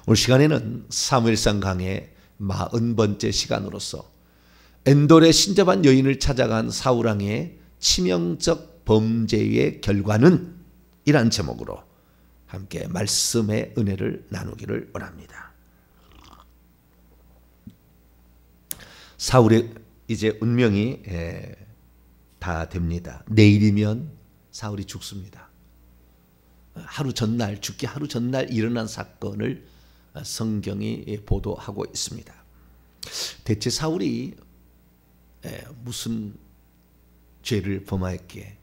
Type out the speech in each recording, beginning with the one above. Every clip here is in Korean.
오늘 시간에는 사무엘상 강의 40번째 시간으로서 엔돌의 신접한 여인을 찾아간 사울왕의 치명적 범죄의 결과는 이란 제목으로 함께 말씀의 은혜를 나누기를 원합니다. 사울의 이제 운명이 다 됩니다. 내일이면 사울이 죽습니다. 하루 전날, 죽기 하루 전날 일어난 사건을 성경이 보도하고 있습니다. 대체 사울이 무슨 죄를 범하였기에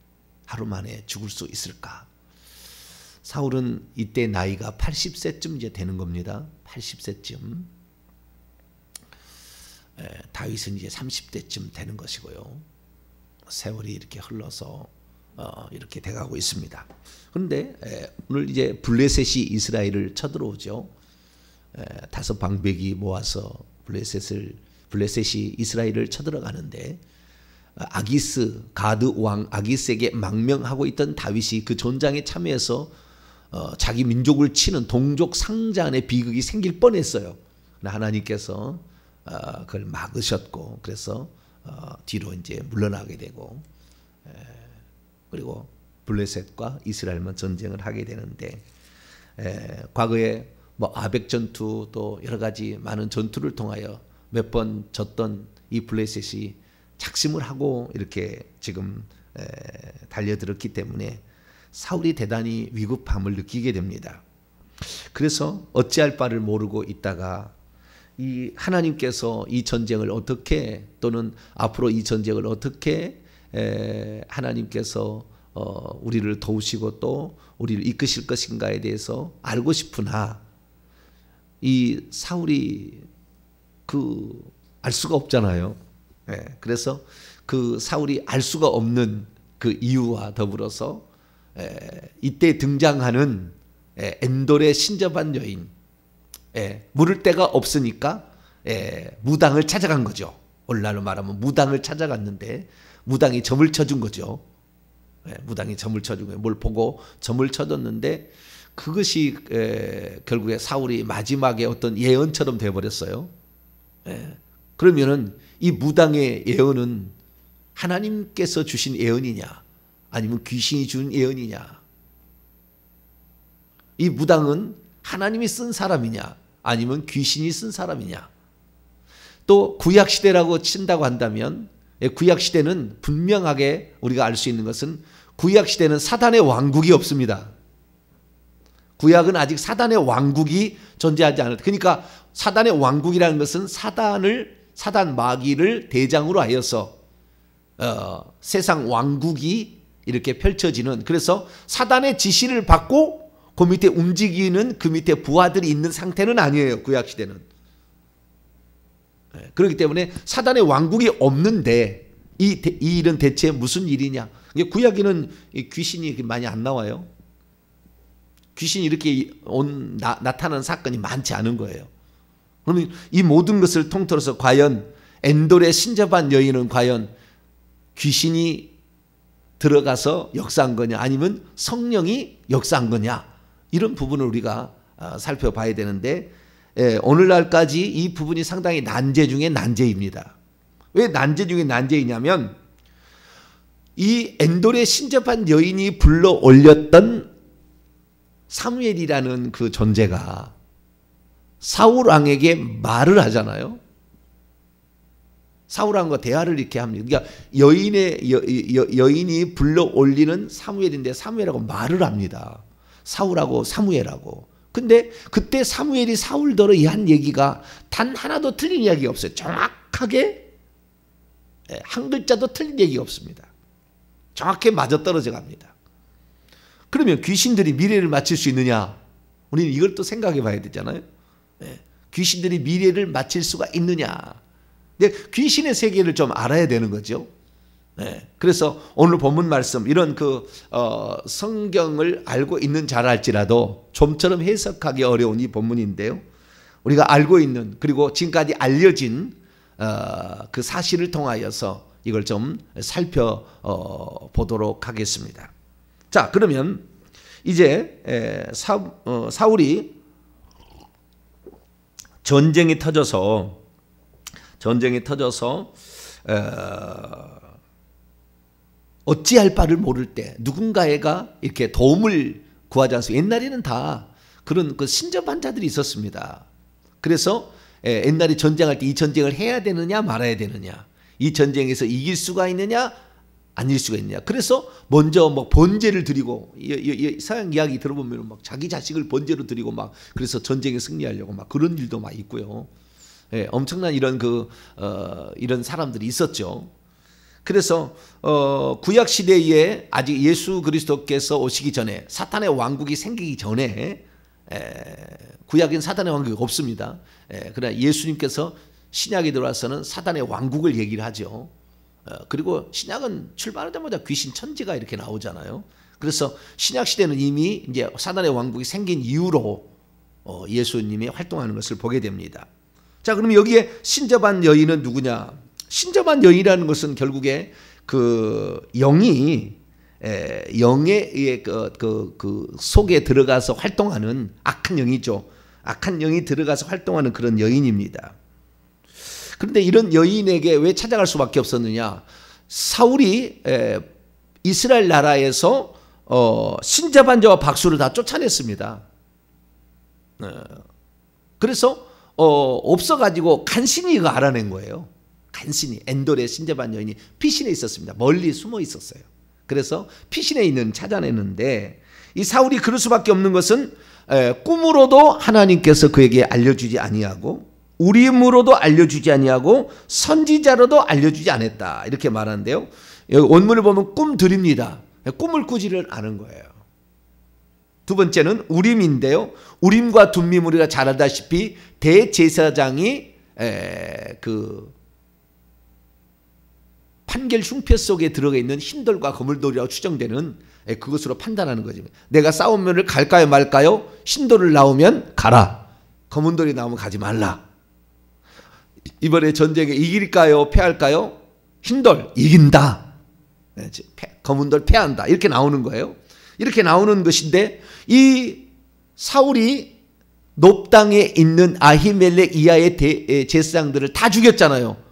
하루 만에 죽을 수 있을까? 사울은 이때 나이가 80세쯤 이제 되는 겁니다. 80세쯤. 다윗은 이제 30대쯤 되는 것이고요. 세월이 이렇게 흘러서 이렇게 돼가고 있습니다. 그런데 오늘 이제 블레셋이 이스라엘을 쳐들어오죠. 5 방백이 모아서 블레셋이 이스라엘을 쳐들어가는데 아기스 가드 왕 아기스에게 망명하고 있던 다윗이 그 전장에 참여해서 자기 민족을 치는 동족 상잔의 비극이 생길 뻔했어요. 하나님께서 그걸 막으셨고 그래서 뒤로 이제 물러나게 되고 그리고 블레셋과 이스라엘만 전쟁을 하게 되는데 과거에 뭐 아벡 전투 또 여러 가지 많은 전투를 통하여 몇 번 졌던 이 블레셋이 작심을 하고 이렇게 지금 달려들었기 때문에 사울이 대단히 위급함을 느끼게 됩니다. 그래서 어찌할 바를 모르고 있다가 이 하나님께서 이 전쟁을 어떻게 또는 앞으로 이 전쟁을 어떻게 하나님께서 우리를 도우시고 또 우리를 이끄실 것인가에 대해서 알고 싶으나 이 사울이 알 수가 없잖아요. 그래서 그 사울이 알 수가 없는 그 이유와 더불어서 이때 등장하는 엔돌의 신접한 여인, 물을 데가 없으니까 무당을 찾아간 거죠. 오늘날로 말하면 무당을 찾아갔는데 무당이 점을 쳐준 거죠. 무당이 점을 쳐준 거예요. 뭘 보고 점을 쳐줬는데 그것이 결국에 사울이 마지막에 어떤 예언처럼 되어버렸어요. 그러면은 이 무당의 예언은 하나님께서 주신 예언이냐 아니면 귀신이 준 예언이냐? 이 무당은 하나님이 쓴 사람이냐 아니면 귀신이 쓴 사람이냐? 또 구약시대라고 친다고 한다면 구약시대는 분명하게 우리가 알 수 있는 것은 구약시대는 사단의 왕국이 없습니다. 구약은 아직 사단의 왕국이 존재하지 않을 때, 그러니까 사단의 왕국이라는 것은 사단 마귀를 대장으로 하여서 세상 왕국이 이렇게 펼쳐지는, 그래서 사단의 지시를 받고 그 밑에 움직이는 그 밑에 부하들이 있는 상태는 아니에요. 구약시대는. 그렇기 때문에 사단의 왕국이 없는데 이 일은 대체 무슨 일이냐? 구약에는 귀신이 많이 안 나와요. 귀신이 이렇게 나타나는 사건이 많지 않은 거예요. 그러면 이 모든 것을 통틀어서 과연 엔돌의 신접한 여인은 과연 귀신이 들어가서 역사한 거냐 아니면 성령이 역사한 거냐, 이런 부분을 우리가 살펴봐야 되는데 오늘날까지 이 부분이 상당히 난제 중에 난제입니다. 왜 난제 중에 난제이냐면 이 엔돌의 신접한 여인이 불러 올렸던 사무엘이라는 그 존재가 사울 왕에게 말을 하잖아요. 사울 왕과 대화를 이렇게 합니다. 그러니까 여인이 불러 올리는 사무엘인데 사무엘하고 말을 합니다. 사울하고 사무엘하고. 근데 그때 사무엘이 사울더러 한 얘기가 단 하나도 틀린 이야기가 없어요. 정확하게 한 글자도 틀린 얘기가 없습니다. 정확히 맞아떨어져 갑니다. 그러면 귀신들이 미래를 맞힐 수 있느냐? 우리는 이걸 또 생각해 봐야 되잖아요. 귀신들이 미래를 맞힐 수가 있느냐? 근데 귀신의 세계를 좀 알아야 되는 거죠. 그래서 오늘 본문 말씀, 이런 성경을 알고 있는 잘 알지라도 좀처럼 해석하기 어려운 이 본문인데요. 우리가 알고 있는, 그리고 지금까지 알려진 그 사실을 통하여서 이걸 좀 살펴보도록 하겠습니다. 자, 그러면 이제 사울이 전쟁이 터져서 어찌할 바를 모를 때 누군가가 이렇게 도움을 구하지 않습니까? 옛날에는 다 그런 그 신접한 자들이 있었습니다. 그래서 옛날에 전쟁할 때 이 전쟁을 해야 되느냐 말아야 되느냐, 이 전쟁에서 이길 수가 있느냐 아닐 수가 있느냐. 그래서 먼저 뭐 번제를 드리고, 서양 이야기 들어보면 막 자기 자식을 번제로 드리고 막, 그래서 전쟁에 승리하려고 막 그런 일도 막 있고요. 엄청난 이런 이런 사람들이 있었죠. 그래서 구약 시대에 아직 예수 그리스도께서 오시기 전에, 사탄의 왕국이 생기기 전에, 구약엔 사탄의 왕국이 없습니다. 그러나 예수님께서 신약에 들어와서는 사탄의 왕국을 얘기를 하죠. 그리고 신약은 출발하자마자 귀신 천지가 이렇게 나오잖아요. 그래서 신약 시대는 이미 이제 사탄의 왕국이 생긴 이후로 예수님이 활동하는 것을 보게 됩니다. 자, 그럼 여기에 신접한 여인은 누구냐? 신접한 여인이라는 것은 결국에 그 영이 영의 그 속에 들어가서 활동하는 악한 영이죠. 악한 영이 들어가서 활동하는 그런 여인입니다. 그런데 이런 여인에게 왜 찾아갈 수밖에 없었느냐? 사울이 이스라엘 나라에서 신접한 자와 박수를 다 쫓아냈습니다. 그래서 없어가지고 간신히 이거 알아낸 거예요. 간신히 엔돌의 신접한 여인이 피신에 있었습니다. 멀리 숨어 있었어요. 그래서 피신에 있는 찾아내는데, 이 사울이 그럴 수밖에 없는 것은 꿈으로도 하나님께서 그에게 알려주지 아니하고, 우림으로도 알려주지 아니하고, 선지자로도 알려주지 않았다, 이렇게 말하는데요. 여기 원문을 보면 꿈 드립니다. 꿈을 꾸지를 않은 거예요. 두 번째는 우림인데요. 우림과 둠밈, 우리가 잘 알다시피 대제사장이 그 판결 흉패 속에 들어가 있는 흰돌과 거물돌이라고 추정되는 그것으로 판단하는 거죠. 내가 싸우면을 갈까요 말까요? 흰돌을 나오면 가라, 거문돌이 나오면 가지 말라. 이번에 전쟁에 이길까요 패할까요? 흰돌 이긴다, 거문돌 패한다, 이렇게 나오는 거예요. 이렇게 나오는 것인데, 이 사울이 놉 땅에 있는 아히멜렉 이하의 제사장들을 다 죽였잖아요.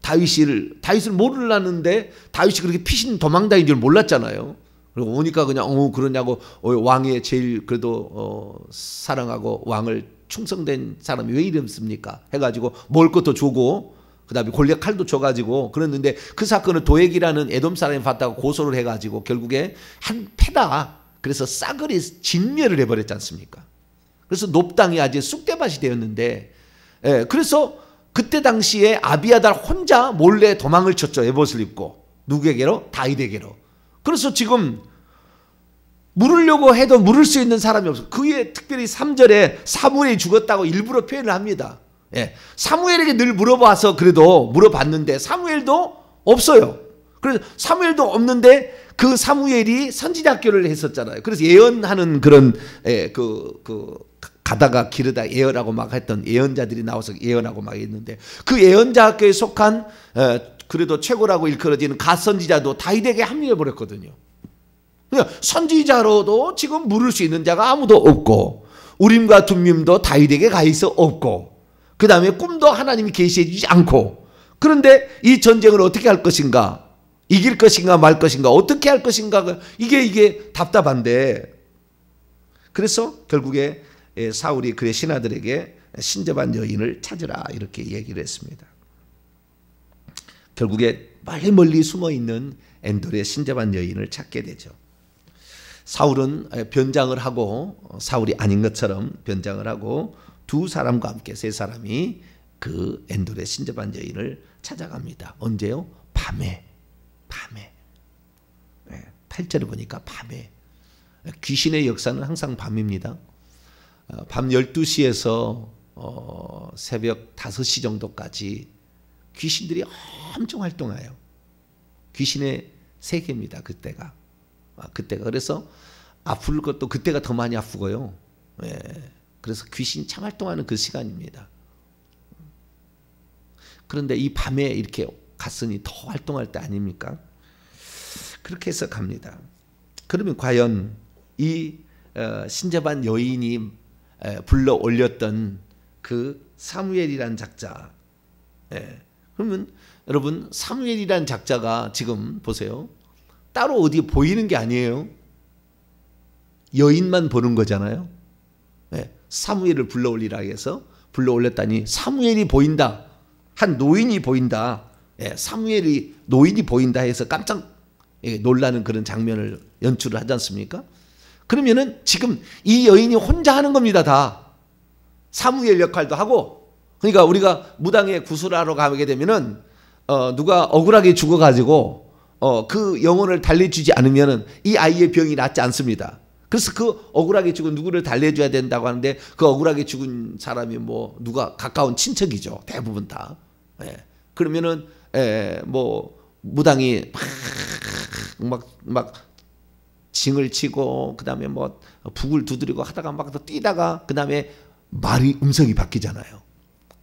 다윗을 모르려는데 다윗이 그렇게 피신 도망다닌 줄 몰랐잖아요. 그리고 오니까 그냥 그러냐고, 왕의 제일 그래도 사랑하고 왕을 충성된 사람이 왜 이랬습니까? 해가지고 먹을 것도 주고, 그 다음에 골리앗 칼도 줘가지고 그랬는데, 그 사건을 도액이라는 에돔 사람이 봤다고 고소를 해가지고 결국에 한 패다, 그래서 싸그리 진멸을 해버렸지 않습니까? 그래서 놉 땅이 아주 쑥대밭이 되었는데, 그래서 그때 당시에 아비아달 혼자 몰래 도망을 쳤죠. 에봇을 입고. 누구에게로? 다윗에게로. 그래서 지금 물으려고 해도 물을 수 있는 사람이 없어요. 그의 특별히 3절에 사무엘이 죽었다고 일부러 표현을 합니다. 사무엘에게 늘 물어봐서 그래도 물어봤는데 사무엘도 없어요. 그래서 사무엘도 없는데 그 사무엘이 선지자교를 했었잖아요. 그래서 예언하는 그런 가다가 기르다 예언하고 막 했던 예언자들이 나와서 예언하고 막 했는데, 그 예언자 학교에 속한 그래도 최고라고 일컬어지는 갓선지자도 다윗에게 합류해 버렸거든요. 그러니까 선지자로도 지금 물을 수 있는 자가 아무도 없고, 우림과 둠밈도 다윗에게 가 있어 없고, 그 다음에 꿈도 하나님이 계시해 주지 않고, 그런데 이 전쟁을 어떻게 할 것인가, 이길 것인가 말 것인가, 어떻게 할 것인가, 이게 답답한데, 그래서 결국에 사울이 그의 신하들에게 신접한 여인을 찾으라, 이렇게 얘기를 했습니다. 결국에 멀리 숨어있는 엔돌의 신접한 여인을 찾게 되죠. 사울은 변장을 하고, 사울이 아닌 것처럼 변장을 하고 두 사람과 함께 세 사람이 그 엔돌의 신접한 여인을 찾아갑니다. 언제요? 밤에. 8절을 보니까 밤에. 귀신의 역사는 항상 밤입니다. 밤 12시에서 새벽 5시 정도까지 귀신들이 엄청 활동해요. 귀신의 세계입니다. 그때가. 그래서 아플 것도 그때가 더 많이 아프고요. 그래서 귀신이 참 활동하는 그 시간입니다. 그런데 이 밤에 이렇게 갔으니 더 활동할 때 아닙니까? 그렇게 해서 갑니다. 그러면 과연 이 신접한 여인이 불러 올렸던 그 사무엘이란 작자. 그러면 여러분 사무엘이란 작자가 지금 보세요. 따로 어디 보이는 게 아니에요. 여인만 보는 거잖아요. 사무엘을 불러 올리라 해서 불러 올렸다니 사무엘이 보인다. 한 노인이 보인다. 사무엘이 노인이 보인다 해서 깜짝 놀라는 그런 장면을 연출을 하지 않습니까? 그러면은 지금 이 여인이 혼자 하는 겁니다. 다. 사무엘 역할도 하고. 그러니까 우리가 무당에 구슬하러 가게 되면은 누가 억울하게 죽어가지고 그 영혼을 달래주지 않으면은 이 아이의 병이 낫지 않습니다. 그래서 그 억울하게 죽은 누구를 달래줘야 된다고 하는데 그 억울하게 죽은 사람이 뭐 누가 가까운 친척이죠. 대부분 다. 그러면은 뭐 무당이 막 징을 치고 그다음에 뭐 북을 두드리고 하다가 막 또 뛰다가 그다음에 음성이 바뀌잖아요.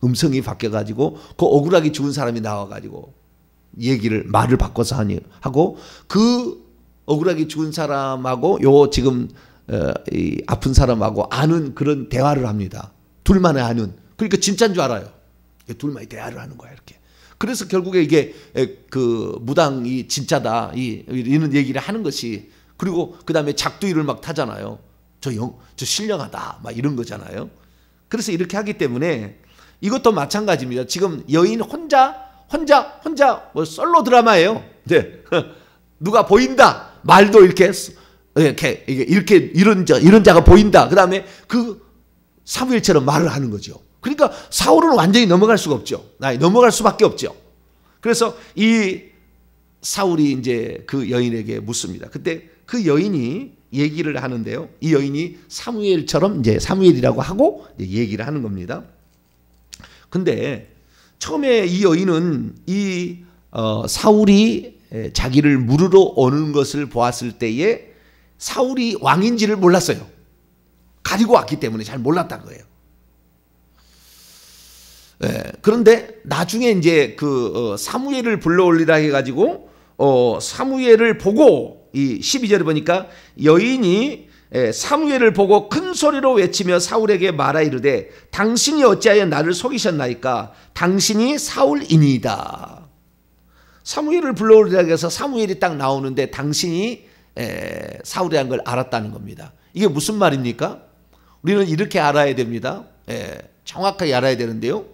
음성이 바뀌어가지고 그 억울하게 죽은 사람이 나와가지고 말을 바꿔서 하고 그 억울하게 죽은 사람하고 요 지금 이 아픈 사람하고 아는 그런 대화를 합니다. 둘만의 아는. 그러니까 진짜인 줄 알아요. 둘만의 대화를 하는 거야 이렇게. 그래서 결국에 이게 그 무당이 진짜다 이런 얘기를 하는 것이. 그리고 그 다음에 작두이를 막 타잖아요. 저 신령하다 막 이런 거잖아요. 그래서 이렇게 하기 때문에 이것도 마찬가지입니다. 지금 여인 혼자 뭐 솔로 드라마예요. 네. 누가 보인다. 말도 이렇게 이런 자가 보인다. 그 다음에 그 사무엘처럼 말을 하는 거죠. 그러니까 사울은 완전히 넘어갈 수가 없죠. 넘어갈 수밖에 없죠. 그래서 이 사울이 이제 그 여인에게 묻습니다. 그때 그 여인이 얘기를 하는데요. 이 여인이 사무엘처럼 이제 사무엘이라고 하고 얘기를 하는 겁니다. 근데 처음에 이 여인은 이 사울이 자기를 물으러 오는 것을 보았을 때에 사울이 왕인지를 몰랐어요. 가지고 왔기 때문에 잘 몰랐다는 거예요. 그런데 나중에 이제 그 사무엘을 불러올리라 해가지고 사무엘을 보고 이 12절에 보니까 여인이 사무엘을 보고 큰 소리로 외치며 사울에게 말하 이르되 당신이 어찌하여 나를 속이셨나이까 당신이 사울이니이다. 사무엘을 불러오리라 해서 사무엘이 딱 나오는데 당신이 사울이라는 걸 알았다는 겁니다. 이게 무슨 말입니까? 우리는 이렇게 알아야 됩니다. 정확하게 알아야 되는데요.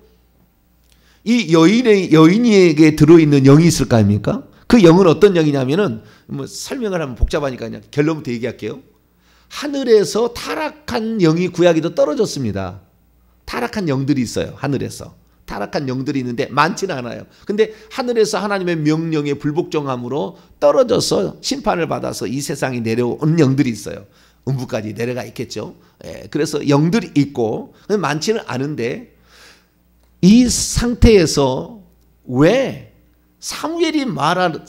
이 여인에게 들어있는 영이 있을 거 아닙니까? 그 영은 어떤 영이냐면은 뭐 설명을 하면 복잡하니까 그냥 결론부터 얘기할게요. 하늘에서 타락한 영이 구약에도 떨어졌습니다. 타락한 영들이 있어요. 하늘에서. 타락한 영들이 있는데 많지는 않아요. 근데 하늘에서 하나님의 명령에 불복종함으로 떨어져서 심판을 받아서 이 세상에 내려온 영들이 있어요. 음부까지 내려가 있겠죠. 그래서 영들이 있고 많지는 않은데 이 상태에서 왜 사무엘이라고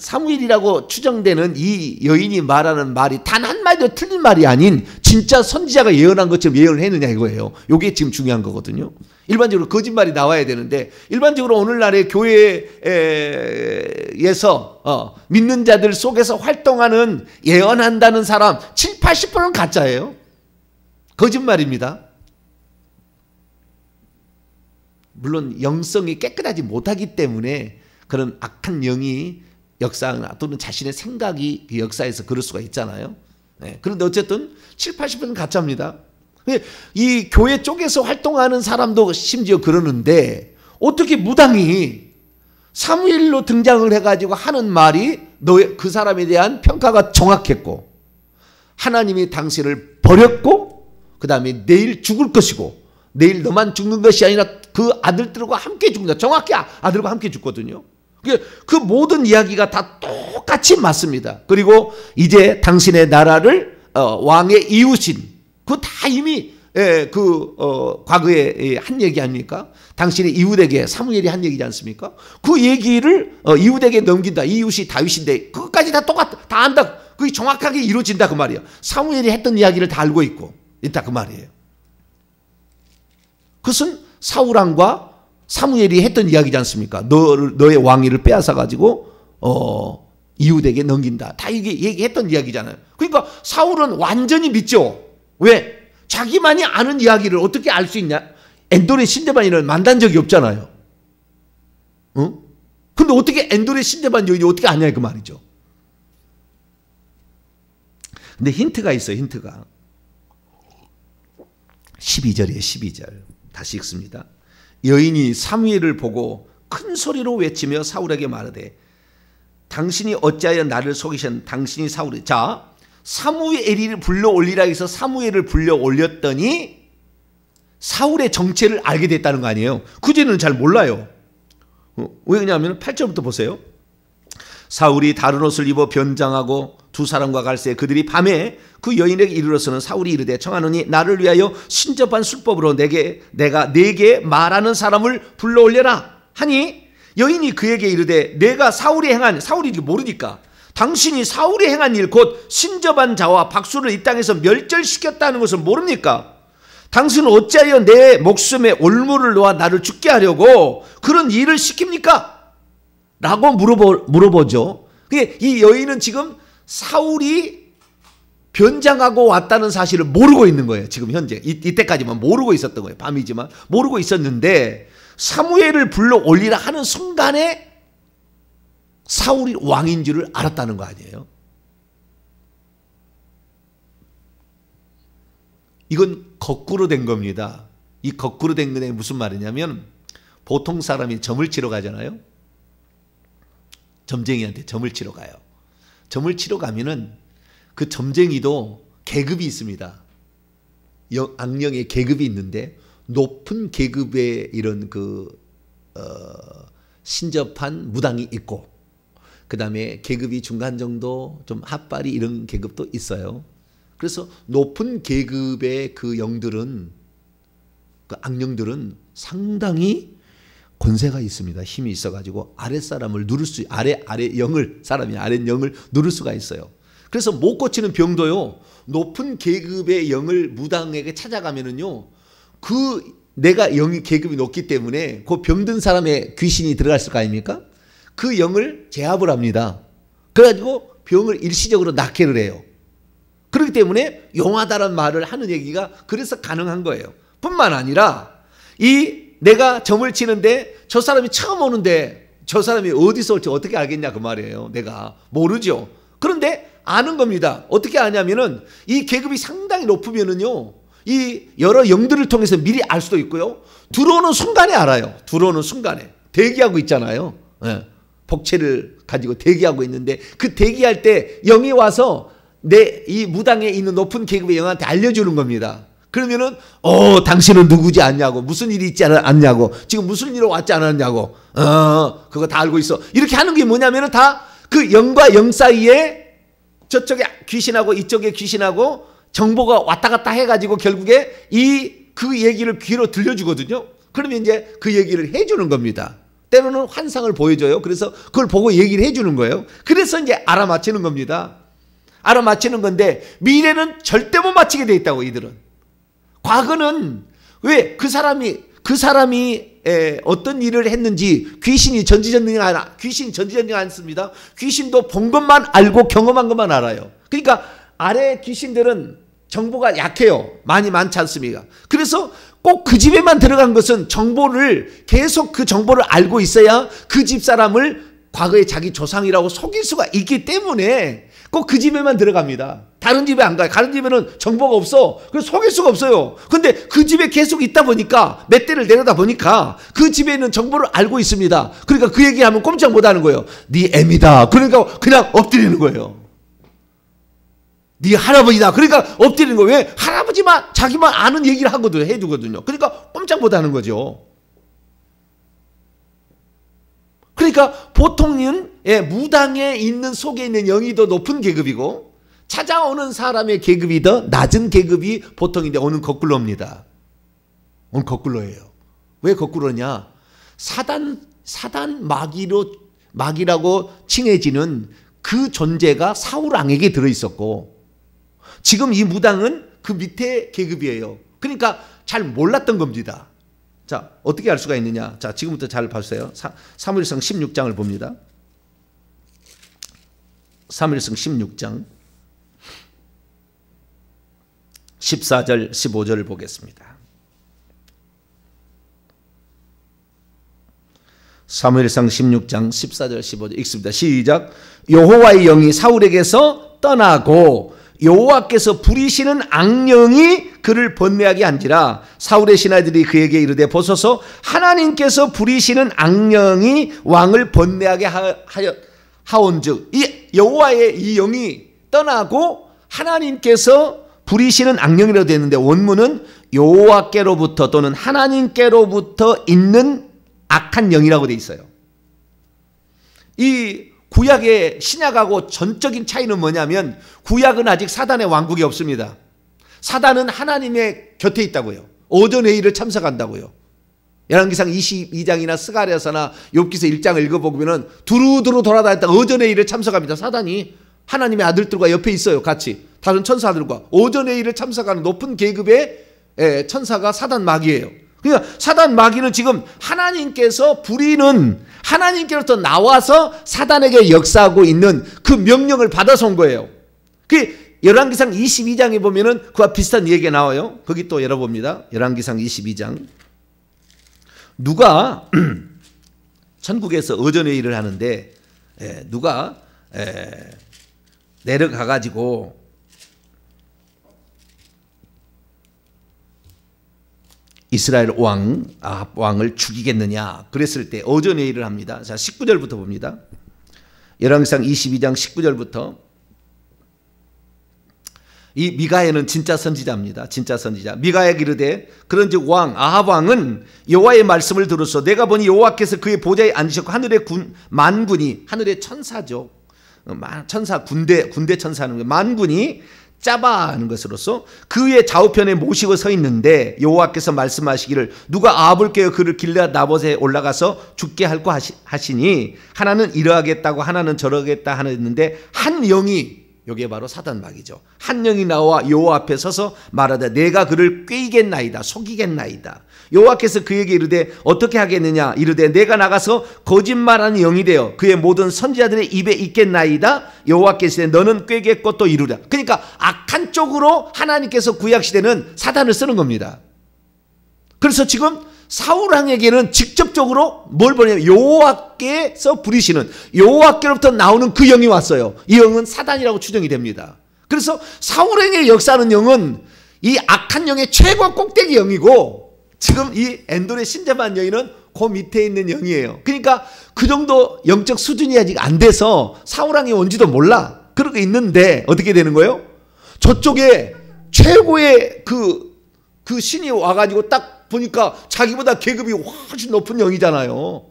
추정되는 이 여인이 말하는 말이 단 한마디도 틀린 말이 아닌 진짜 선지자가 예언한 것처럼 예언을 했느냐 이거예요. 이게 지금 중요한 거거든요. 일반적으로 거짓말이 나와야 되는데 일반적으로 오늘날의 교회에서 믿는 자들 속에서 활동하는 예언한다는 사람 7, 80%는 가짜예요. 거짓말입니다. 물론 영성이 깨끗하지 못하기 때문에 그런 악한 영이 역사나 또는 자신의 생각이 그 역사에서 그럴 수가 있잖아요. 그런데 어쨌든 7, 80%는 가짜입니다. 이 교회 쪽에서 활동하는 사람도 심지어 그러는데 어떻게 무당이 사무엘로 등장을 해가지고 하는 말이 그 사람에 대한 평가가 정확했고 하나님이 당신을 버렸고 그 다음에 내일 죽을 것이고 내일 너만 죽는 것이 아니라 그 아들들과 함께 죽는다. 정확히 아들과 함께 죽거든요. 그 모든 이야기가 다 똑같이 맞습니다. 그리고 이제 당신의 나라를 왕의 이웃인 그 다 이미 과거에 한 얘기 아닙니까? 당신의 이웃에게 사무엘이 한 얘기지 않습니까? 그 얘기를 이웃에게 넘긴다. 이웃이 다윗인데 그것까지 다 똑같다. 다 안다. 그게 정확하게 이루어진다 그 말이에요. 사무엘이 했던 이야기를 다 알고 있다 그 말이에요. 그것은 사울왕과 사무엘이 했던 이야기지 않습니까? 너의 왕위를 빼앗아 가지고 이웃에게 넘긴다. 다 이게 얘기했던 이야기잖아요. 그러니까 사울은 완전히 믿죠. 왜? 자기만이 아는 이야기를 어떻게 알 수 있냐? 엔돌의 신데반이를 만난 적이 없잖아요. 근데 어떻게 엔돌의 신데반 여인이 어떻게 아냐 그 말이죠. 근데 힌트가 있어요. 힌트가 12절이에요. 12절 다시 읽습니다. 여인이 사무엘을 보고 큰 소리로 외치며 사울에게 말하되 당신이 어찌하여 나를 속이셨 당신이 사울이 자 사무엘을 불러 올리라 해서 사무엘을 불러 올렸더니 사울의 정체를 알게 됐다는 거 아니에요. 그전에는 잘 몰라요. 왜냐하면 8절부터 보세요. 사울이 다른 옷을 입어 변장하고 두 사람과 갈새 그들이 밤에 그 여인에게 이르러서는 사울이 이르되 청하노니 나를 위하여 신접한 술법으로 내가 네게 말하는 사람을 불러 올려라 하니 여인이 그에게 이르되 내가 사울이 모르니까 당신이 사울이 행한 일 곧 신접한 자와 박수를 이 땅에서 멸절시켰다는 것을 모릅니까? 당신은 어찌하여 내 목숨에 올무를 놓아 나를 죽게 하려고 그런 일을 시킵니까? 라고 물어보죠. 이 여인은 지금 사울이 변장하고 왔다는 사실을 모르고 있는 거예요. 지금 현재 이때까지만 모르고 있었던 거예요. 밤이지만 모르고 있었는데 사무엘을 불러 올리라 하는 순간에 사울이 왕인 줄을 알았다는 거 아니에요. 이건 거꾸로 된 겁니다. 이 거꾸로 된 게 무슨 말이냐면 보통 사람이 점을 치러 가잖아요. 점쟁이한테 점을 치러 가요. 점을 치러 가면은 그 점쟁이도 계급이 있습니다. 악령의 계급이 있는데 높은 계급의 이런 신접한 무당이 있고 그 다음에 계급이 중간 정도 좀 핫발이 이런 계급도 있어요. 그래서 높은 계급의 그 영들은 그 악령들은 상당히 권세가 있습니다. 힘이 있어가지고 아랫사람을 누를 수 사람이 아랫영을 누를 수가 있어요. 그래서 못 고치는 병도요. 높은 계급의 영을 무당에게 찾아가면은요. 내가 계급이 높기 때문에 그 병든 사람의 귀신이 들어갔을 거 아닙니까? 그 영을 제압을 합니다. 그래가지고 병을 일시적으로 낫게를 해요. 그렇기 때문에 용하다는 말을 하는 얘기가 그래서 가능한 거예요. 뿐만 아니라 내가 점을 치는데 저 사람이 처음 오는데 저 사람이 어디서 올지 어떻게 알겠냐 그 말이에요. 내가 모르죠. 그런데 아는 겁니다. 어떻게 아냐면은 이 계급이 상당히 높으면은요. 이 여러 영들을 통해서 미리 알 수도 있고요. 들어오는 순간에 알아요. 들어오는 순간에. 대기하고 있잖아요. 네. 복채를 가지고 대기하고 있는데 그 대기할 때 영이 와서 이 무당에 있는 높은 계급의 영한테 알려주는 겁니다. 그러면은 당신은 누구지 않냐고 무슨 일이 있지 않냐고 지금 무슨 일로 왔지 않았냐고 그거 다 알고 있어. 이렇게 하는 게 뭐냐면은 다 그 영과 영 사이에 저쪽에 귀신하고 이쪽에 귀신하고 정보가 왔다 갔다 해가지고 결국에 그 얘기를 귀로 들려주거든요. 그러면 이제 그 얘기를 해주는 겁니다. 때로는 환상을 보여줘요. 그래서 그걸 보고 얘기를 해주는 거예요. 그래서 이제 알아맞히는 겁니다. 알아맞히는 건데 미래는 절대 못 맞히게 돼 있다고 이들은. 과거는 왜 그 사람이 어떤 일을 했는지 귀신이 전지전능이 않습니다. 귀신도 본 것만 알고 경험한 것만 알아요. 그러니까 아래 귀신들은 정보가 약해요. 많지 않습니까? 그래서 꼭 그 집에만 들어간 것은 계속 그 정보를 알고 있어야 그 집 사람을 과거에 자기 조상이라고 속일 수가 있기 때문에 꼭 그 집에만 들어갑니다. 다른 집에 안 가요. 다른 집에는 정보가 없어. 그래서 속일 수가 없어요. 근데 그 집에 계속 있다 보니까 몇 대를 내려다 보니까 그 집에 있는 정보를 알고 있습니다. 그러니까 그 얘기하면 꼼짝 못하는 거예요. 네 애미다. 그러니까 그냥 엎드리는 거예요. 네 할아버지다. 그러니까 엎드리는 거예요. 왜? 할아버지만 자기만 아는 얘기를 해주거든요. 그러니까 꼼짝 못하는 거죠. 그러니까 보통은 무당에 있는 속에 있는 영이 더 높은 계급이고 찾아오는 사람의 계급이 더 낮은 계급이 보통인데 오늘 거꾸로입니다. 오늘 거꾸로예요. 왜 거꾸로냐? 사단 마귀라고 칭해지는 그 존재가 사울 왕에게 들어있었고 지금 이 무당은 그 밑에 계급이에요. 그러니까 잘 몰랐던 겁니다. 자, 어떻게 알 수가 있느냐? 자, 지금부터 잘 봐주세요. 사무엘상 16장을 봅니다. 사무엘상 16장 14절 15절을 보겠습니다. 사무엘상 16장 14절 15절 읽습니다. 시작. 여호와의 영이 사울에게서 떠나고 여호와께서 부리시는 악령이 그를 번뇌하게 한지라. 사울의 신하들이 그에게 이르되 보소서, 하나님께서 부리시는 악령이 왕을 번뇌하게 하온즉. 이 여호와의 이 영이 떠나고 하나님께서 부리시는 악령이라고 되어 있는데, 원문은 여호와께로부터 또는 하나님께로부터 있는 악한 영이라고 되어 있어요. 이 구약의 신약하고 전적인 차이는 뭐냐면, 구약은 아직 사단의 왕국이 없습니다. 사단은 하나님의 곁에 있다고요. 오전 회의를 참석한다고요. 열왕기상 22장이나 스가랴서나 욥기서 1장을 읽어보면 두루두루 돌아다녔다가 오전 회의를 참석합니다. 사단이 하나님의 아들들과 옆에 있어요. 같이 다른 천사들과 오전 회의를 참석하는 높은 계급의 천사가 사단 마귀예요. 그러니까 사단 마귀는 지금 하나님께서 부리는, 하나님께로부터 나와서 사단에게 역사하고 있는 그 명령을 받아서 온 거예요. 그 열왕기상 22장에 보면은 그와 비슷한 얘기가 나와요. 거기 또 열어봅니다. 열왕기상 22장. 누가 천국에서 어전회의를 하는데 누가 내려가가지고 이스라엘 왕 아합 왕을 죽이겠느냐 그랬을 때 어전회의를 합니다. 자, 19절부터 봅니다. 열왕기상 22장 19절부터. 이 미가야는 진짜 선지자입니다. 진짜 선지자. 미가야가 이르되 그런즉 왕 아합 왕은 여호와의 말씀을 들었소. 내가 보니 여호와께서 그의 보좌에 앉으셨고 하늘의 만군이, 하늘의 천사죠. 천사, 군대 천사는 거예요. 만군이 짜바하는 것으로서 그 위에 좌우편에 모시고 서 있는데, 여호와께서 말씀하시기를 누가 아합을 깨어 그를 길르앗 나봇에 올라가서 죽게 할까 하시니, 하나는 이러하겠다고 하나는 저러겠다 하는데, 한 영이, 여기에 바로 사단 마귀죠. 한 영이 나와 여호와 앞에 서서 말하되 내가 그를 꾀이겠나이다, 속이겠나이다. 여호와께서 그에게 이르되 어떻게 하겠느냐. 이르되 내가 나가서 거짓말하는 영이 되어 그의 모든 선지자들의 입에 있겠나이다. 여호와께서 너는 꾀겠고 또 이루라. 그러니까 악한 쪽으로 하나님께서 구약시대는 사단을 쓰는 겁니다. 그래서 지금 사울왕에게는 직접적으로 뭘 보냐면 여호와께서 부리시는, 여호와께로부터 나오는 그 영이 왔어요. 이 영은 사단이라고 추정이 됩니다. 그래서 사울왕의 역사하는 영은 이 악한 영의 최고 꼭대기 영이고, 지금 이 엔돌의 신재반 여인은 그 밑에 있는 영이에요. 그러니까 그 정도 영적 수준이 아직 안 돼서 사울왕이 온지도 몰라. 그러고 있는데 어떻게 되는 거예요? 저쪽에 최고의 그 신이 와가지고 딱 보니까 자기보다 계급이 훨씬 높은 영이잖아요.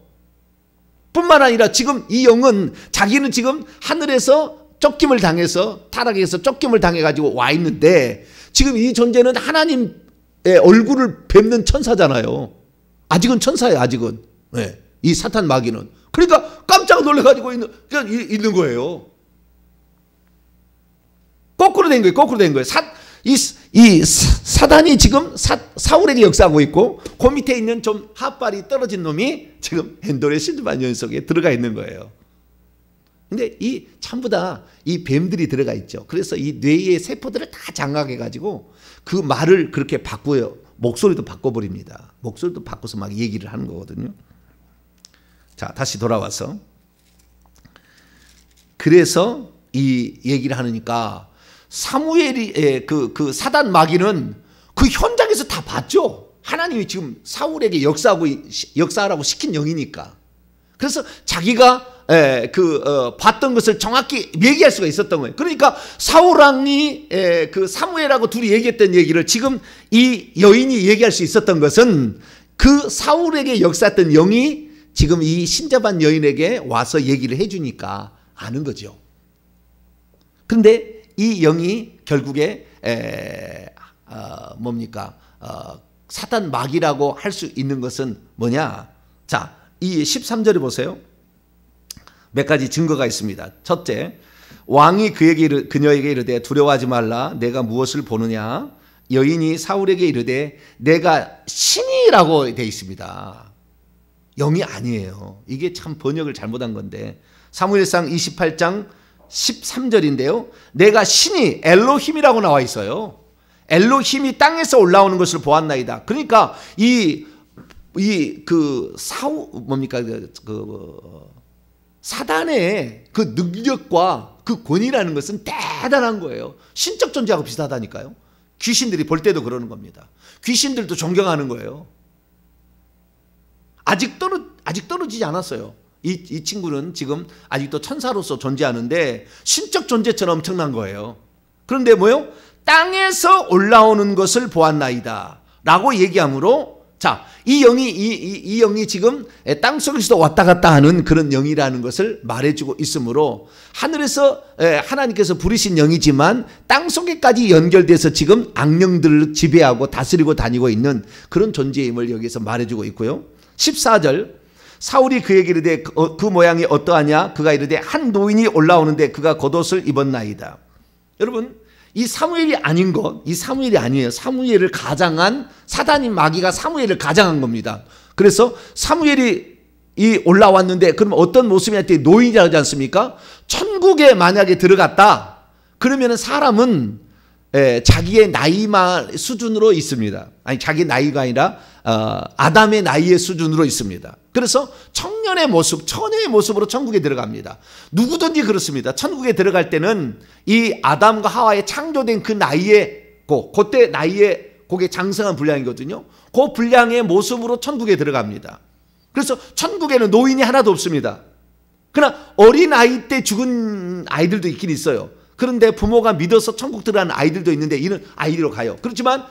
뿐만 아니라 지금 이 영은 자기는 지금 하늘에서 쫓김을 당해서, 타락해서 쫓김을 당해가지고 와 있는데, 지금 이 존재는 하나님의 얼굴을 뵙는 천사잖아요. 아직은 천사예요. 아직은. 네. 이 사탄 마귀는. 그러니까 깜짝 놀라가지고 있는 거예요. 거꾸로 된 거예요. 거꾸로 된 거예요. 이 사단이 지금 사울에게 역사하고 있고, 그 밑에 있는 좀 핫발이 떨어진 놈이 지금 엔돌의 신재반 여인 속에 들어가 있는 거예요. 근데 이 전부 다 이 뱀들이 들어가 있죠. 그래서 이 뇌의 세포들을 다 장악해가지고 그 말을 그렇게 바꾸어요. 목소리도 바꿔버립니다. 목소리도 바꿔서 막 얘기를 하는 거거든요. 자, 다시 돌아와서. 그래서 이 얘기를 하니까 사무엘이 그 사단 마귀는 그 현장에서 다 봤죠. 하나님이 지금 사울에게 역사하라고 시킨 영이니까. 그래서 자기가 봤던 것을 정확히 얘기할 수가 있었던 거예요. 그러니까 사울왕이 그 사무엘하고 둘이 얘기했던 얘기를 지금 이 여인이 얘기할 수 있었던 것은, 그 사울에게 역사했던 영이 지금 이 신재반 여인에게 와서 얘기를 해주니까 아는 거죠. 그런데 이 영이 결국에 사단 마귀라고 할 수 있는 것은 뭐냐? 자, 이 13절에 보세요. 몇 가지 증거가 있습니다. 첫째, 왕이 그녀에게 이르되 두려워하지 말라. 내가 무엇을 보느냐? 여인이 사울에게 이르되 내가 신이라고 되어 있습니다. 영이 아니에요. 이게 참 번역을 잘못한 건데, 사무엘상 28장 13절인데요. 내가 신이 엘로힘이라고 나와 있어요. 엘로힘이 땅에서 올라오는 것을 보았나이다. 그러니까 사단의 그 능력과 그 권위라는 것은 대단한 거예요. 신적 존재하고 비슷하다니까요. 귀신들이 볼 때도 그러는 겁니다. 귀신들도 존경하는 거예요. 아직 떨어지지 않았어요. 이 친구는 지금 아직도 천사로서 존재하는데 신적 존재처럼 엄청난 거예요. 그런데 뭐요? 땅에서 올라오는 것을 보았나이다 라고 얘기하므로, 자, 이 영이 지금 땅속에서도 왔다 갔다 하는 그런 영이라는 것을 말해주고 있으므로, 하늘에서 하나님께서 부르신 영이지만 땅속에까지 연결돼서 지금 악령들을 지배하고 다스리고 다니고 있는 그런 존재임을 여기서 말해주고 있고요. 14절, 사울이 그에게 이르되 그 모양이 어떠하냐? 그가 이르되 한 노인이 올라오는데 그가 겉옷을 입었나이다. 여러분, 이 사무엘이 아닌 것, 이 사무엘이 아니에요. 사무엘을 가장한, 사단인 마귀가 사무엘을 가장한 겁니다. 그래서 사무엘이 올라왔는데 그럼 어떤 모습이냐 했더니 노인이라고 하지 않습니까? 천국에 만약에 들어갔다 그러면 사람은 자기의 나이만 수준으로 있습니다. 아니, 자기 나이가 아니라 아담의 나이의 수준으로 있습니다. 그래서 청년의 모습, 처녀의 모습으로 천국에 들어갑니다. 누구든지 그렇습니다. 천국에 들어갈 때는 이 아담과 하와의 창조된 그 나이에, 그때 나이에 그게 장성한 분량이거든요. 그 분량의 모습으로 천국에 들어갑니다. 그래서 천국에는 노인이 하나도 없습니다. 그러나 어린 아이 때 죽은 아이들도 있긴 있어요. 그런데 부모가 믿어서 천국 들어가는 아이들도 있는데 이는 아이로 가요. 그렇지만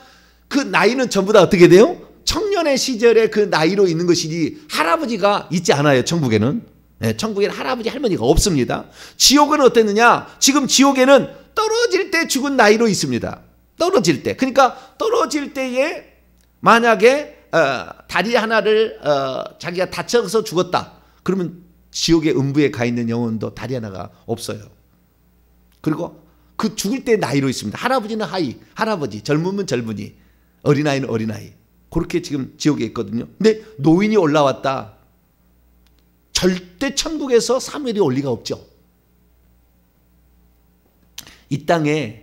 그 나이는 전부 다 어떻게 돼요? 청년의 시절에 그 나이로 있는 것이지 할아버지가 있지 않아요. 천국에는. 천국에는 할아버지 할머니가 없습니다. 지옥은 어땠느냐? 지금 지옥에는 떨어질 때 죽은 나이로 있습니다. 떨어질 때. 그러니까 떨어질 때에 만약에 다리 하나를 자기가 다쳐서 죽었다. 그러면 지옥의 음부에 가 있는 영혼도 다리 하나가 없어요. 그리고 그 죽을 때 나이로 있습니다. 할아버지는 할아버지, 젊으면 젊은이, 어린아이는 어린아이. 그렇게 지금 지옥에 있거든요. 근데 노인이 올라왔다. 절대 천국에서 사무엘이 올 리가 없죠. 이 땅에서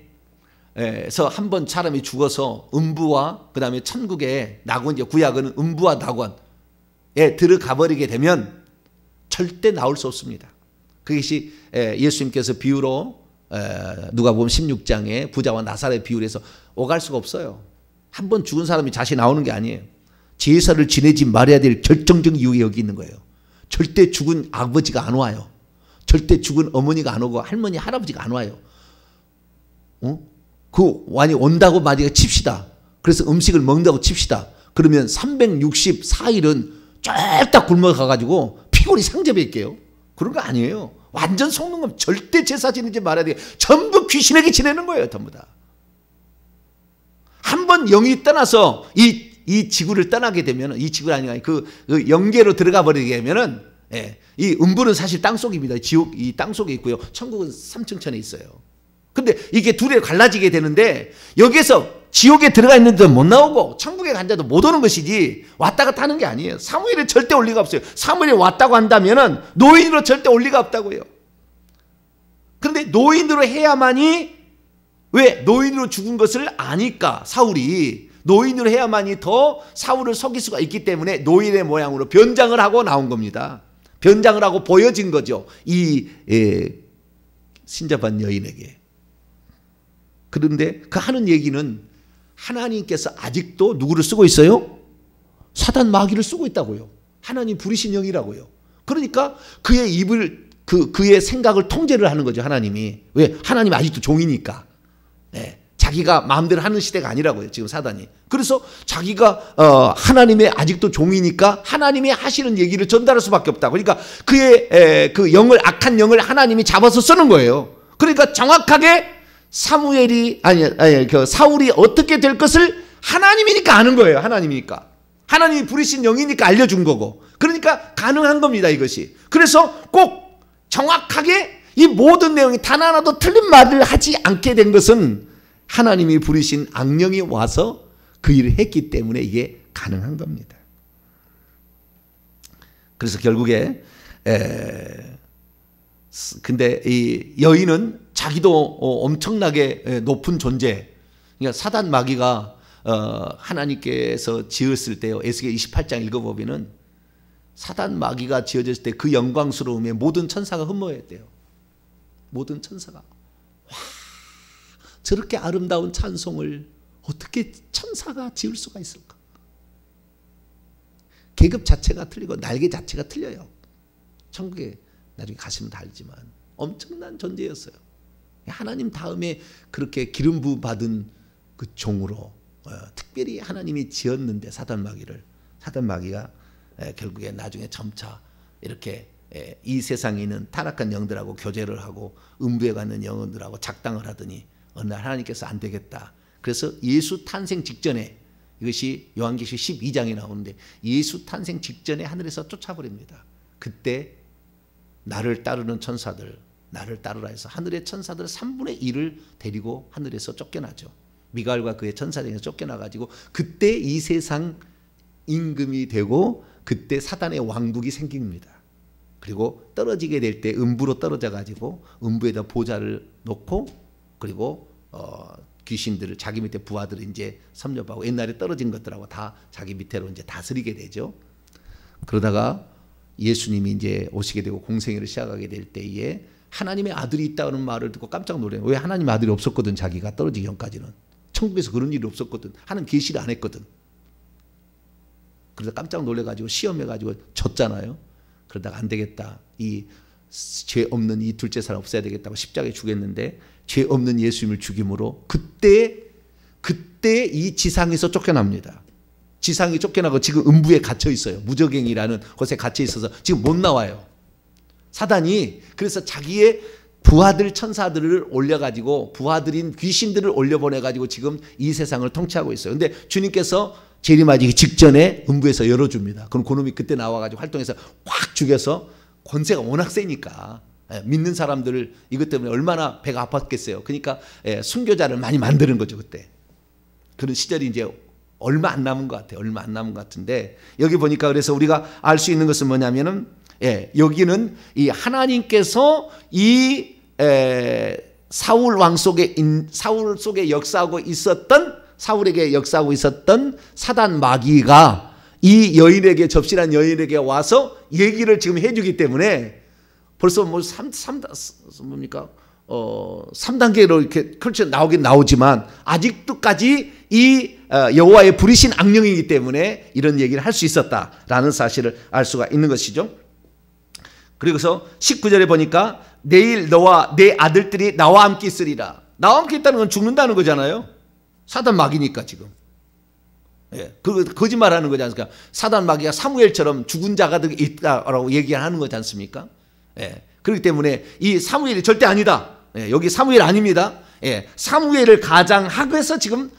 한번 사람이 죽어서 음부와 그 다음에 천국에 낙원, 이제 구약은 음부와 낙원에 들어가 버리게 되면 절대 나올 수 없습니다. 그것이 예수님께서 비유로 누가복음 16장에 부자와 나사렛 비유에서 오갈 수가 없어요. 한 번 죽은 사람이 다시 나오는 게 아니에요. 제사를 지내지 말아야 될 결정적 이유가 여기 있는 거예요. 절대 죽은 아버지가 안 와요. 절대 죽은 어머니가 안 오고 할머니, 할아버지가 안 와요. 그 완이 온다고 만약에 칩시다. 그래서 음식을 먹는다고 칩시다. 그러면 364일은 쫄딱 굶어가가지고 피골이 상접했게요. 그런 거 아니에요. 완전 속는 건 절대 제사 지내지 말아야 돼요. 전부 귀신에게 지내는 거예요. 전부 다. 한번 영이 떠나서 이 지구를 떠나게 되면, 이 지구가 아니라 그 영계로 들어가 버리게 되면은, 이 음부는 사실 땅속입니다. 지옥, 이 땅속에 있고요. 천국은 삼층천에 있어요. 근데 이게 둘이 갈라지게 되는데, 여기에서 지옥에 들어가 있는 데도 못 나오고 천국에 간 자도 못 오는 것이지 왔다 갔다 하는 게 아니에요. 사무엘이 절대 올 리가 없어요. 사무엘이 왔다고 한다면은 노인으로 절대 올 리가 없다고요. 그런데 노인으로 해야만이, 왜? 노인으로 죽은 것을 아니까 사울이 노인으로 해야만이 더 사울을 속일 수가 있기 때문에 노인의 모양으로 변장을 하고 나온 겁니다. 변장을 하고 보여진 거죠. 이 신접한 여인에게. 그런데 그 하는 얘기는 하나님께서 아직도 누구를 쓰고 있어요? 사단 마귀를 쓰고 있다고요. 하나님 부리신 영이라고요. 그러니까 그의 입을, 그의 생각을 통제를 하는 거죠. 하나님이. 왜? 하나님이 아직도 종이니까. 자기가 마음대로 하는 시대가 아니라고요. 지금 사단이. 그래서 자기가 하나님의 아직도 종이니까 하나님이 하시는 얘기를 전달할 수밖에 없다. 그러니까 그의 그 영을, 악한 영을 하나님이 잡아서 쓰는 거예요. 그러니까 정확하게 사울이 어떻게 될 것을 하나님이니까 아는 거예요. 하나님이니까. 하나님이 부리신 영이니까 알려준 거고. 그러니까 가능한 겁니다. 이것이. 그래서 꼭 정확하게 이 모든 내용이 단 하나도 틀린 말을 하지 않게 된 것은 하나님이 부르신 악령이 와서 그 일을 했기 때문에 이게 가능한 겁니다. 그래서 결국에 근데 이 여인은 자기도 엄청나게 높은 존재, 그러니까 사단 마귀가 하나님께서 지었을 때요. 에스겔 28장 읽어보면은 사단 마귀가 지어졌을 때 그 영광스러움에 모든 천사가 흠모했대요. 모든 천사가 와, 저렇게 아름다운 찬송을 어떻게 천사가 지을 수가 있을까? 계급 자체가 틀리고 날개 자체가 틀려요. 천국에 나중에 가시면 다 알지만 엄청난 존재였어요. 하나님 다음에 그렇게 기름 부음 받은 그 종으로 특별히 하나님이 지었는데 사단 마귀가 결국에 나중에 점차 이렇게 이 세상에 있는 타락한 영들하고 교제를 하고 음부에 가는 영혼들하고 작당을 하더니 어느 날 하나님께서 안 되겠다. 그래서 예수 탄생 직전에, 이것이 요한계시록 12장에 나오는데 예수 탄생 직전에 하늘에서 쫓아버립니다. 그때 나를 따르는 천사들, 나를 따르라 해서 하늘의 천사들 3분의 1을 데리고 하늘에서 쫓겨나죠. 미가엘과 그의 천사들에서 쫓겨나가지고 그때 이 세상 임금이 되고 그때 사단의 왕국이 생깁니다. 그리고 떨어지게 될 때 음부로 떨어져가지고 음부에다 보좌를 놓고 그리고 귀신들을 자기 밑에 부하들을 이제 섭렵하고 옛날에 떨어진 것들하고 다 자기 밑으로 이제 다스리게 되죠. 그러다가 예수님이 이제 오시게 되고 공생애를 시작하게 될 때에 하나님의 아들이 있다는 말을 듣고 깜짝 놀래요. 왜 하나님 아들이 없었거든, 자기가 떨어지기 전까지는. 천국에서 그런 일이 없었거든. 하나님 계시를 안 했거든. 그래서 깜짝 놀래가지고 시험해가지고 졌잖아요. 그러다가 안 되겠다. 이 죄 없는 이 둘째 사람 없애야 되겠다고 십자가에 죽였는데 죄 없는 예수님을 죽임으로 그때 이 지상에서 쫓겨납니다. 지상이 쫓겨나고 지금 음부에 갇혀 있어요. 무저갱이라는 곳에 갇혀 있어서 지금 못 나와요. 사단이 그래서 자기의 부하들 천사들을 올려가지고 부하들인 귀신들을 올려보내가지고 지금 이 세상을 통치하고 있어요. 근데 주님께서 재림하기 직전에 음부에서 열어줍니다. 그럼 그놈이 그때 나와가지고 활동해서 확 죽여서 권세가 워낙 세니까 믿는 사람들을 이것 때문에 얼마나 배가 아팠겠어요. 그러니까 순교자를 많이 만드는 거죠. 그때 그런 시절이 이제 얼마 안 남은 것 같아요. 얼마 안 남은 것 같은데 여기 보니까 그래서 우리가 알 수 있는 것은 뭐냐면은 여기는 이 하나님께서 이 사울 왕 속에 사울 속에 역사하고 있었던 사울에게 역사하고 있었던 사단 마귀가 이 여인에게 접신한 여인에게 와서 얘기를 지금 해주기 때문에 벌써 뭐 3단계로 이렇게 그렇죠 나오긴 나오지만 아직도까지 이 여호와의 부리신 악령이기 때문에 이런 얘기를 할 수 있었다라는 사실을 알 수가 있는 것이죠. 그리고서 19절에 보니까 내일 너와 내 아들들이 나와 함께 있으리라. 나와 함께 있다는 건 죽는다는 거잖아요. 사단 마귀니까 지금. 거짓말하는 거지 않습니까? 사단 마귀가 사무엘처럼 죽은 자가 있다라고 얘기하는 거지 않습니까? 그렇기 때문에 이 사무엘이 절대 아니다. 여기 사무엘 아닙니다. 사무엘을 가장하고서 지금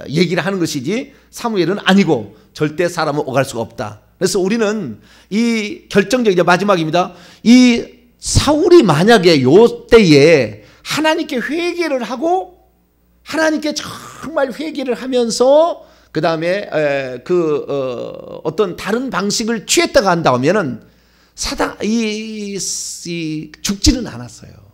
얘기를 하는 것이지 사무엘은 아니고 절대 사람은 오갈 수가 없다. 그래서 우리는 이 결정적인 마지막입니다. 이 사울이 만약에 요 때에 하나님께 회개를 하고 하나님께 정말 회개를 하면서 그 다음에 어떤 다른 방식을 취했다가 한다 하면은 죽지는 않았어요.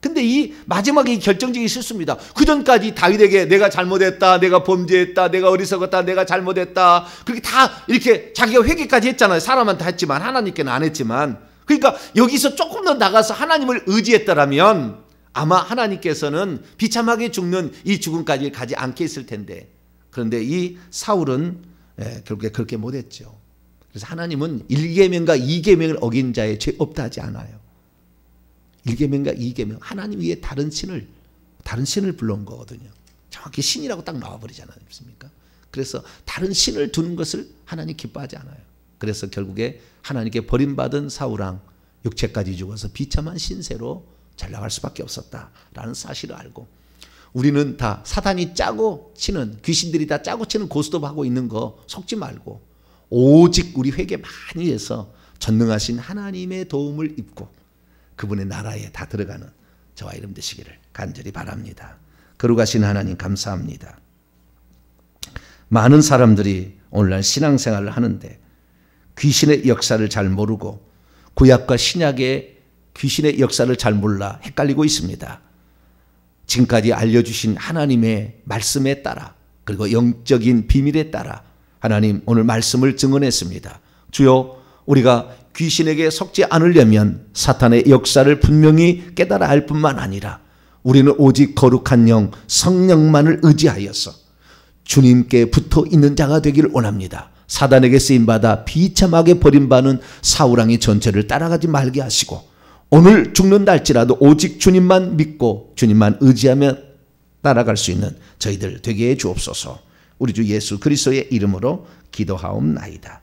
근데 이 마지막에 결정적인 실수입니다. 그 전까지 다윗에게 내가 잘못했다, 내가 범죄했다, 내가 어리석었다, 내가 잘못했다. 그렇게 다 이렇게 자기가 회개까지 했잖아요. 사람한테 했지만 하나님께는 안 했지만. 그러니까 여기서 조금 더 나가서 하나님을 의지했더라면 아마 하나님께서는 비참하게 죽는 이 죽음까지 가지 않게 했을 텐데. 그런데 이 사울은 결국에 그렇게 못했죠. 그래서 하나님은 1계명과 2계명을 어긴 자의 죄 없다 하지 않아요. 1계명과 2계명 하나님 위에 다른 신을 불러온 거거든요. 정확히 신이라고 딱 나와버리지 않습니까? 그래서 다른 신을 두는 것을 하나님 기뻐하지 않아요. 그래서 결국에 하나님께 버림받은 사울왕 육체까지 죽어서 비참한 신세로 잘 나갈 수밖에 없었다라는 사실을 알고 우리는 다 사단이 짜고 치는 귀신들이 다 짜고 치는 고스톱하고 있는 거 속지 말고 오직 우리 회개 많이 해서 전능하신 하나님의 도움을 입고 그분의 나라에 다 들어가는 저와 여러분 되시기를 간절히 바랍니다. 거룩하신 하나님 감사합니다. 많은 사람들이 오늘날 신앙생활을 하는데 귀신의 역사를 잘 모르고 구약과 신약의 귀신의 역사를 잘 몰라 헷갈리고 있습니다. 지금까지 알려주신 하나님의 말씀에 따라 그리고 영적인 비밀에 따라 하나님 오늘 말씀을 증언했습니다. 주여, 우리가 귀신에게 속지 않으려면 사탄의 역사를 분명히 깨달아 할 뿐만 아니라 우리는 오직 거룩한 영 성령만을 의지하여서 주님께 붙어 있는 자가 되기를 원합니다. 사단에게 쓰임받아 비참하게 버림받는 사울왕의 전체를 따라가지 말게 하시고 오늘 죽는다 할지라도 오직 주님만 믿고 주님만 의지하며 따라갈 수 있는 저희들 되게 해 주옵소서. 우리 주 예수 그리스도의 이름으로 기도하옵나이다.